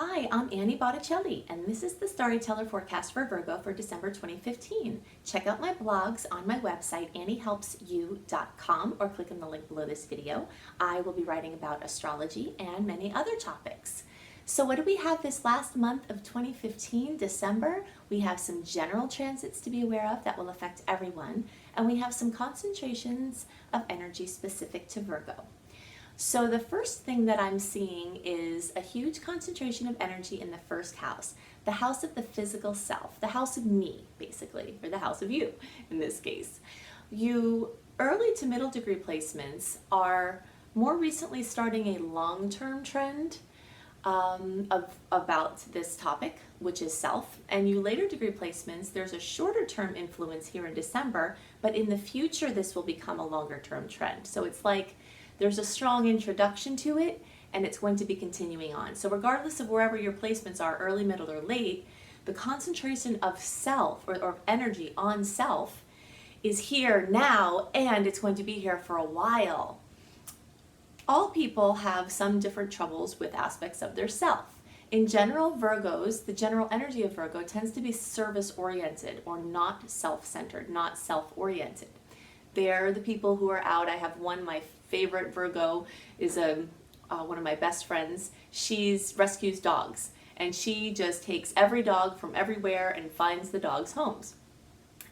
Hi, I'm Annie Botticelli, and this is the Storyteller Forecast for Virgo for December 2015. Check out my blogs on my website, anniehelpsyou.com, or click on the link below this video. I will be writing about astrology and many other topics. So what do we have this last month of 2015, December? We have some general transits to be aware of that will affect everyone, and we have some concentrations of energy specific to Virgo. So the first thing that I'm seeing is a huge concentration of energy in the first house, the house of the physical self, the house of me, basically, or the house of you in this case. You early to middle degree placements are more recently starting a long-term trend about this topic, which is self, and you later degree placements, there's a shorter term influence here in December, but in the future this will become a longer term trend. So it's like there's a strong introduction to it, and it's going to be continuing on. So regardless of wherever your placements are, early, middle, or late, the concentration of self, or energy on self, is here now, and it's going to be here for a while. All people have some different troubles with aspects of their self. In general, Virgos, the general energy of Virgo tends to be service-oriented, or not self-centered, not self-oriented. They're the people who are out. I have one, my favorite Virgo is one of my best friends. She rescues dogs, and she just takes every dog from everywhere and finds the dogs homes.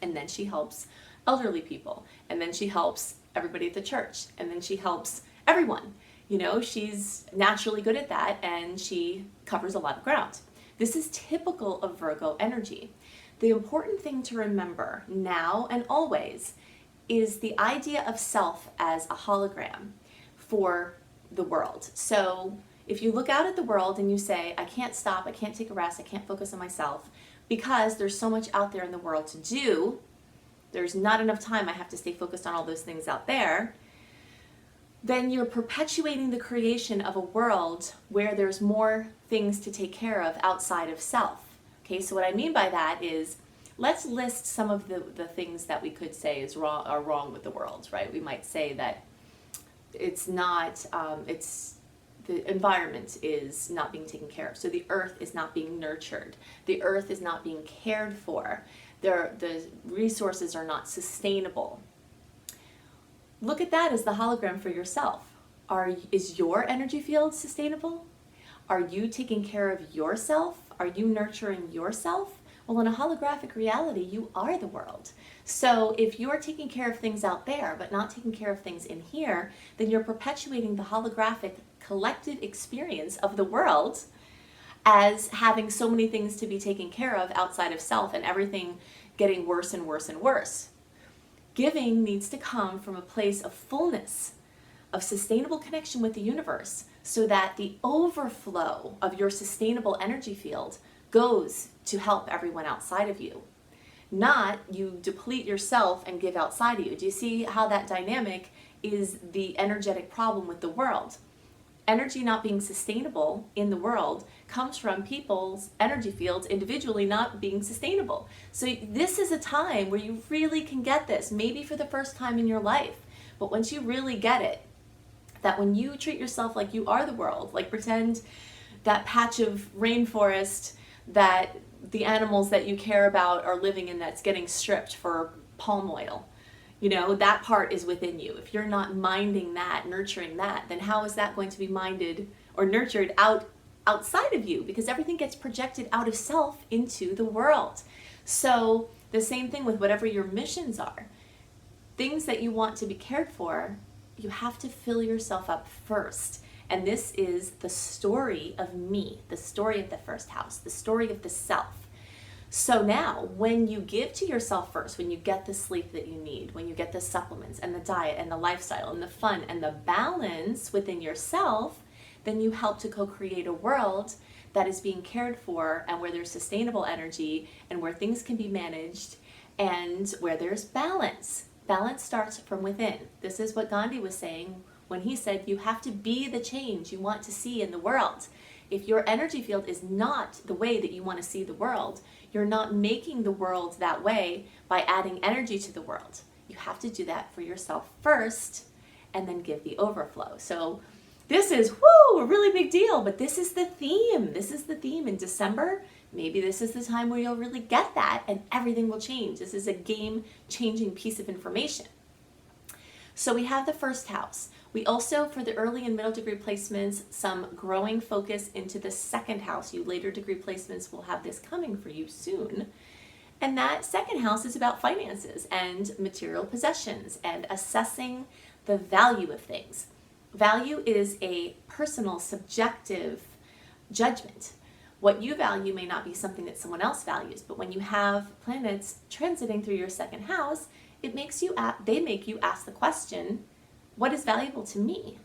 And then she helps elderly people, and then she helps everybody at the church, and then she helps everyone. You know, she's naturally good at that, and she covers a lot of ground. This is typical of Virgo energy. The important thing to remember now and always is the idea of self as a hologram for the world. So if you look out at the world and you say, I can't stop, I can't take a rest, I can't focus on myself because there's so much out there in the world to do, there's not enough time, I have to stay focused on all those things out there, then you're perpetuating the creation of a world where there's more things to take care of outside of self. Okay, so what I mean by that is, let's list some of the things that we could say are wrong with the world, right? We might say that it's not, the environment is not being taken care of. So the earth is not being nurtured. The earth is not being cared for. The resources are not sustainable. Look at that as the hologram for yourself. Is your energy field sustainable? Are you taking care of yourself? Are you nurturing yourself? Well, in a holographic reality, you are the world. So if you're taking care of things out there, but not taking care of things in here, then you're perpetuating the holographic collective experience of the world as having so many things to be taken care of outside of self, and everything getting worse and worse and worse. Giving needs to come from a place of fullness, of sustainable connection with the universe, so that the overflow of your sustainable energy field goes to help everyone outside of you. Not you deplete yourself and give outside of you. Do you see how that dynamic is the energetic problem with the world? Energy not being sustainable in the world comes from people's energy fields individually not being sustainable. So this is a time where you really can get this, maybe for the first time in your life. But once you really get it, that when you treat yourself like you are the world, like pretend that patch of rainforest that the animals that you care about are living in that's getting stripped for palm oil. You know, that part is within you. If you're not minding that, nurturing that, then how is that going to be minded or nurtured outside of you? Because everything gets projected out of self into the world. So the same thing with whatever your missions are. Things that you want to be cared for, you have to fill yourself up first. And this is the story of me, the story of the first house, the story of the self. So now, when you give to yourself first, when you get the sleep that you need, when you get the supplements and the diet and the lifestyle and the fun and the balance within yourself, then you help to co-create a world that is being cared for and where there's sustainable energy and where things can be managed and where there's balance. Balance starts from within. This is what Gandhi was saying when he said you have to be the change you want to see in the world. If your energy field is not the way that you want to see the world, you're not making the world that way by adding energy to the world. You have to do that for yourself first and then give the overflow. So this is, whoo, a really big deal, but this is the theme. This is the theme in December. Maybe this is the time where you'll really get that and everything will change. This is a game-changing piece of information. So we have the first house. We also, for the early and middle degree placements, some growing focus into the second house. You later degree placements will have this coming for you soon. And that second house is about finances and material possessions and assessing the value of things. Value is a personal, subjective judgment. What you value may not be something that someone else values, but when you have planets transiting through your second house, they make you ask the question, what is valuable to me?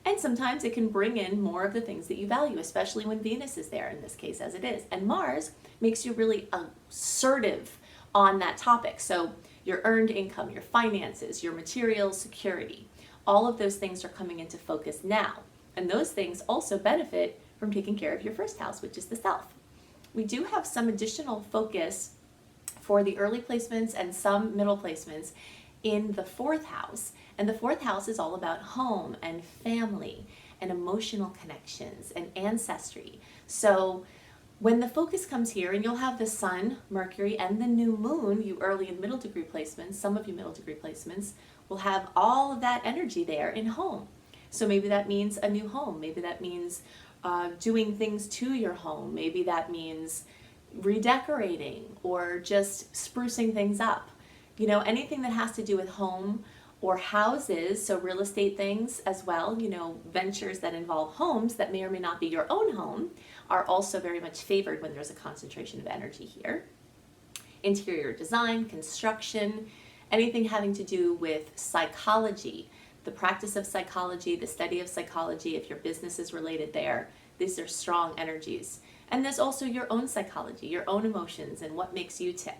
And sometimes it can bring in more of the things that you value, especially when Venus is there, in this case as it is. And Mars makes you really assertive on that topic. So your earned income, your finances, your material security, all of those things are coming into focus now. And those things also benefit from taking care of your first house, which is the self. We do have some additional focus for the early placements and some middle placements in the fourth house. And the fourth house is all about home and family and emotional connections and ancestry. So when the focus comes here, and you'll have the Sun, Mercury, and the new moon, you early and middle degree placements, some of you middle degree placements, will have all of that energy there in home. So maybe that means a new home. Maybe that means doing things to your home. Maybe that means redecorating or just sprucing things up. You know, anything that has to do with home or houses, so real estate things as well, you know, ventures that involve homes that may or may not be your own home are also very much favored when there's a concentration of energy here. Interior design, construction, anything having to do with psychology, the practice of psychology, the study of psychology, if your business is related there, these are strong energies. And there's also your own psychology, your own emotions, and what makes you tick.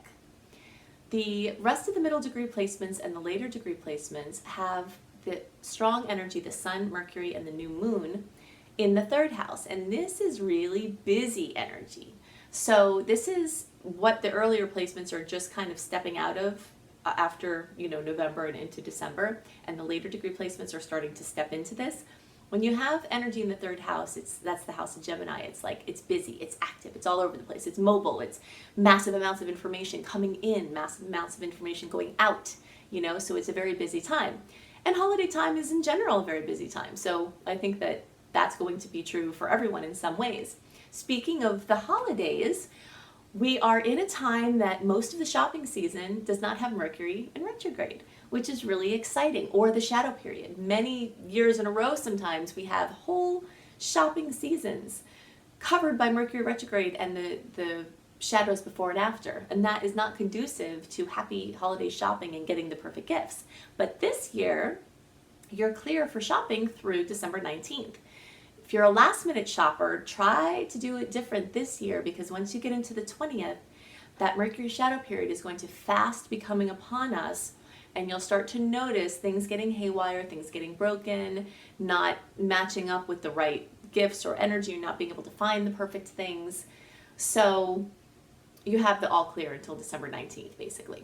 The rest of the middle degree placements and the later degree placements have the strong energy, the Sun, Mercury, and the new moon in the third house. And this is really busy energy. So this is what the earlier placements are just kind of stepping out of after, you know, November and into December. And the later degree placements are starting to step into this. When you have energy in the third house, that's the house of Gemini. It's like, it's busy, it's active, it's all over the place, it's mobile, it's massive amounts of information coming in, massive amounts of information going out, you know, so it's a very busy time. And holiday time is in general a very busy time. So I think that that's going to be true for everyone in some ways. Speaking of the holidays, we are in a time that most of the shopping season does not have Mercury in retrograde, which is really exciting, or the shadow period. Many years in a row sometimes we have whole shopping seasons covered by Mercury retrograde and the shadows before and after. And that is not conducive to happy holiday shopping and getting the perfect gifts. But this year, you're clear for shopping through December 19th. If you're a last minute shopper, try to do it different this year, because once you get into the 20th, that Mercury shadow period is going to fast be coming upon us, and you'll start to notice things getting haywire, things getting broken, not matching up with the right gifts or energy, not being able to find the perfect things. So you have the all clear until December 19th, basically.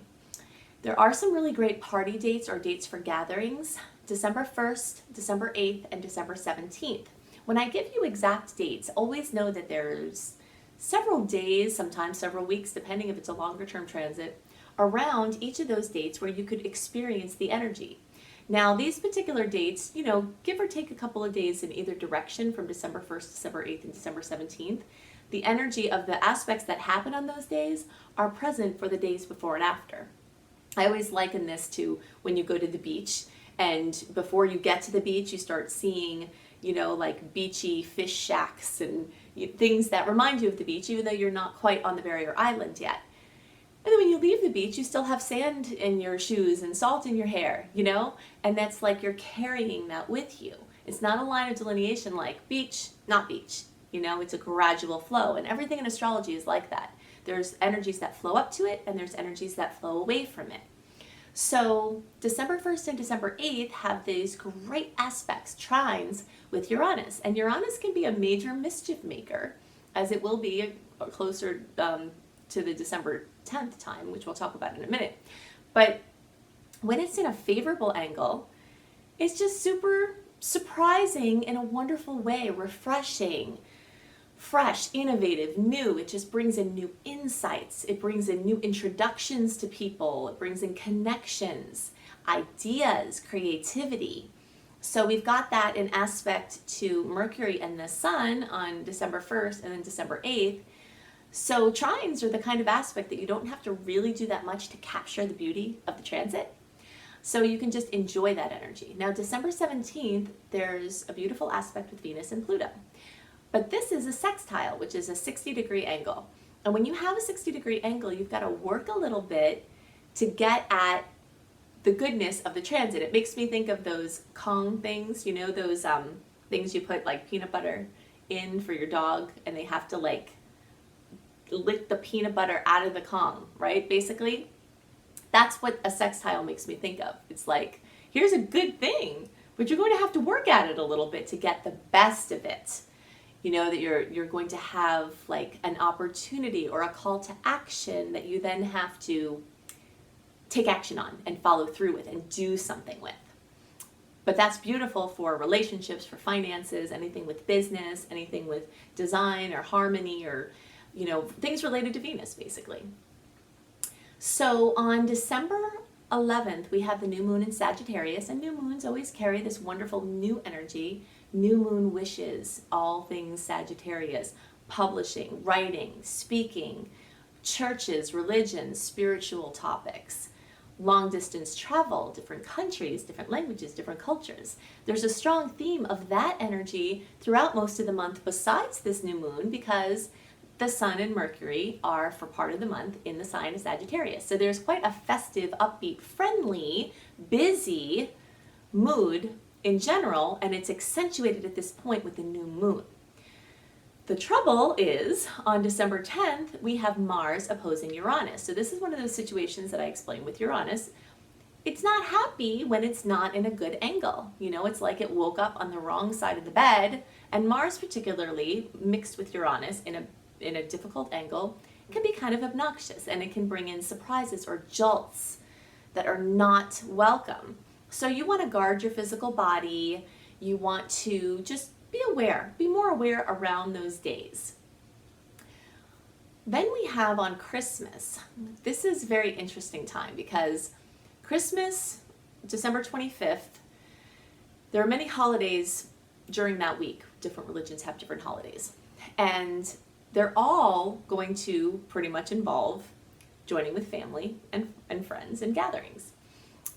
There are some really great party dates or dates for gatherings, December 1st, December 8th, and December 17th. When I give you exact dates, always know that there's several days, sometimes several weeks, depending if it's a longer term transit, around each of those dates where you could experience the energy. Now, these particular dates, you know, give or take a couple of days in either direction from December 1st, December 8th, and December 17th, the energy of the aspects that happen on those days are present for the days before and after. I always liken this to when you go to the beach, and before you get to the beach, you start seeing, you know, like beachy fish shacks and things that remind you of the beach, even though you're not quite on the barrier island yet. And then when you leave the beach, you still have sand in your shoes and salt in your hair, you know? And that's like you're carrying that with you. It's not a line of delineation like beach, not beach. You know, it's a gradual flow. And everything in astrology is like that. There's energies that flow up to it, and there's energies that flow away from it. So December 1st and December 8th have these great aspects, trines with Uranus. And Uranus can be a major mischief maker, as it will be closer to the December 10th time, which we'll talk about in a minute. But when it's in a favorable angle, it's just super surprising in a wonderful way, refreshing, fresh, innovative, new. It just brings in new insights. It brings in new introductions to people. It brings in connections, ideas, creativity. So we've got that in aspect to Mercury and the Sun on December 1st and then December 8th. So trines are the kind of aspect that you don't have to really do that much to capture the beauty of the transit. So you can just enjoy that energy. Now, December 17th, there's a beautiful aspect with Venus and Pluto. But this is a sextile, which is a 60-degree angle. And when you have a 60-degree angle, you've got to work a little bit to get at the goodness of the transit. It makes me think of those Kong things, you know, those things you put like peanut butter in for your dog, and they have to like lick the peanut butter out of the Kong, right? Basically, that's what a sextile makes me think of. It's like, here's a good thing, but you're going to have to work at it a little bit to get the best of it. You know, that you're going to have like an opportunity or a call to action that you then have to take action on and follow through with and do something with. But that's beautiful for relationships, for finances, anything with business, anything with design or harmony, or, you know, things related to Venus, basically. So on December 11th, we have the new moon in Sagittarius, and new moons always carry this wonderful new energy. New moon wishes, all things Sagittarius, publishing, writing, speaking, churches, religions, spiritual topics, long distance travel, different countries, different languages, different cultures. There's a strong theme of that energy throughout most of the month besides this new moon, because the Sun and Mercury are for part of the month in the sign of Sagittarius. So there's quite a festive, upbeat, friendly, busy mood in general, and it's accentuated at this point with the new moon. The trouble is, on December 10th, we have Mars opposing Uranus. So this is one of those situations that I explained with Uranus. It's not happy when it's not in a good angle. You know, it's like it woke up on the wrong side of the bed, and Mars particularly, mixed with Uranus in a difficult angle, can be kind of obnoxious, and it can bring in surprises or jolts that are not welcome. So you want to guard your physical body. You want to just be aware, be more aware around those days. Then we have on Christmas. This is a very interesting time because Christmas, December 25th, there are many holidays during that week. Different religions have different holidays. And they're all going to pretty much involve joining with family and friends and gatherings.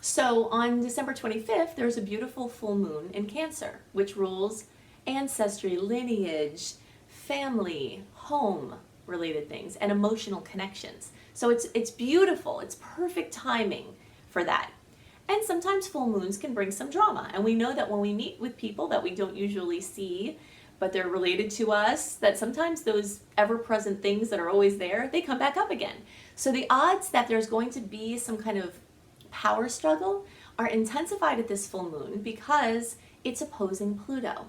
So on December 25th, there's a beautiful full moon in Cancer, which rules ancestry, lineage, family, home related things, and emotional connections. So it's beautiful. It's perfect timing for that. And sometimes full moons can bring some drama. And we know that when we meet with people that we don't usually see, but they're related to us, that sometimes those ever-present things that are always there, they come back up again. So the odds that there's going to be some kind of power struggle are intensified at this full moon because it's opposing Pluto.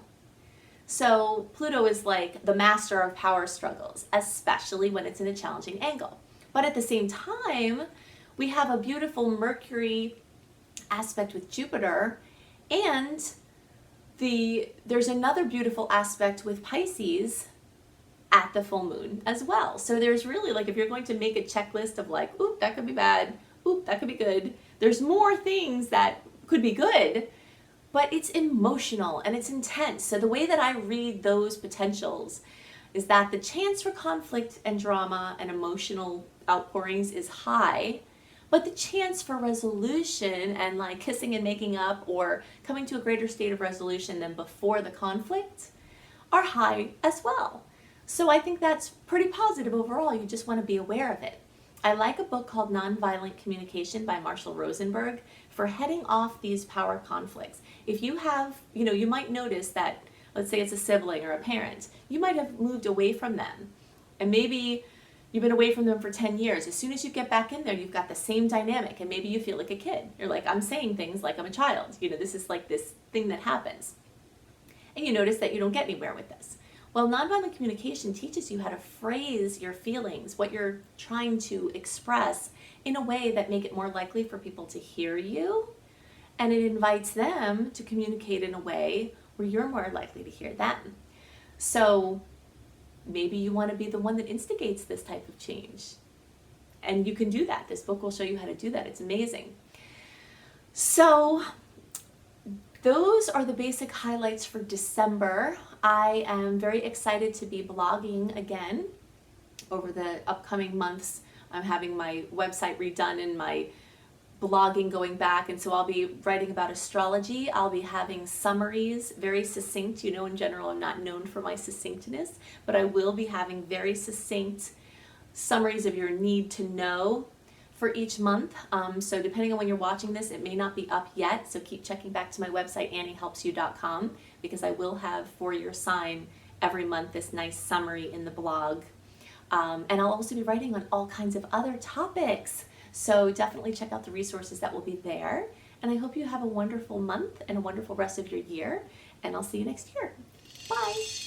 So Pluto is like the master of power struggles, especially when it's in a challenging angle. But at the same time, we have a beautiful Mercury aspect with Jupiter, and there's another beautiful aspect with Pisces at the full moon as well. So there's really, like, if you're going to make a checklist of like, oop, that could be bad, oop, that could be good, there's more things that could be good, but it's emotional and it's intense. So the way that I read those potentials is that the chance for conflict and drama and emotional outpourings is high, but the chance for resolution and like kissing and making up or coming to a greater state of resolution than before the conflict are high as well. So I think that's pretty positive overall. You just want to be aware of it. I like a book called Nonviolent Communication by Marshall Rosenberg for heading off these power conflicts. If you have, you might notice that, let's say it's a sibling or a parent, you might have moved away from them, and maybe you've been away from them for 10 years. As soon as you get back in there, you've got the same dynamic, and maybe you feel like a kid. You're like, I'm saying things like I'm a child. This is like this thing that happens. And you notice that you don't get anywhere with this. Well, nonviolent communication teaches you how to phrase your feelings, what you're trying to express, in a way that make it more likely for people to hear you and it invites them to communicate in a way where you're more likely to hear them. So maybe you want to be the one that instigates this type of change. And you can do that. This book will show you how to do that. It's amazing. So those are the basic highlights for December. I am very excited to be blogging again over the upcoming months. I'm having my website redone and my blogging going back, and so I'll be writing about astrology. I'll be having summaries, very succinct. You know, in general, I'm not known for my succinctness, but I will be having very succinct summaries of your need to know for each month. So depending on when you're watching this, it may not be up yet, so keep checking back to my website, anniehelpsyou.com, because I will have for your sign every month this nice summary in the blog. And I'll also be writing on all kinds of other topics. So definitely check out the resources that will be there. And I hope you have a wonderful month and a wonderful rest of your year. And I'll see you next year. Bye.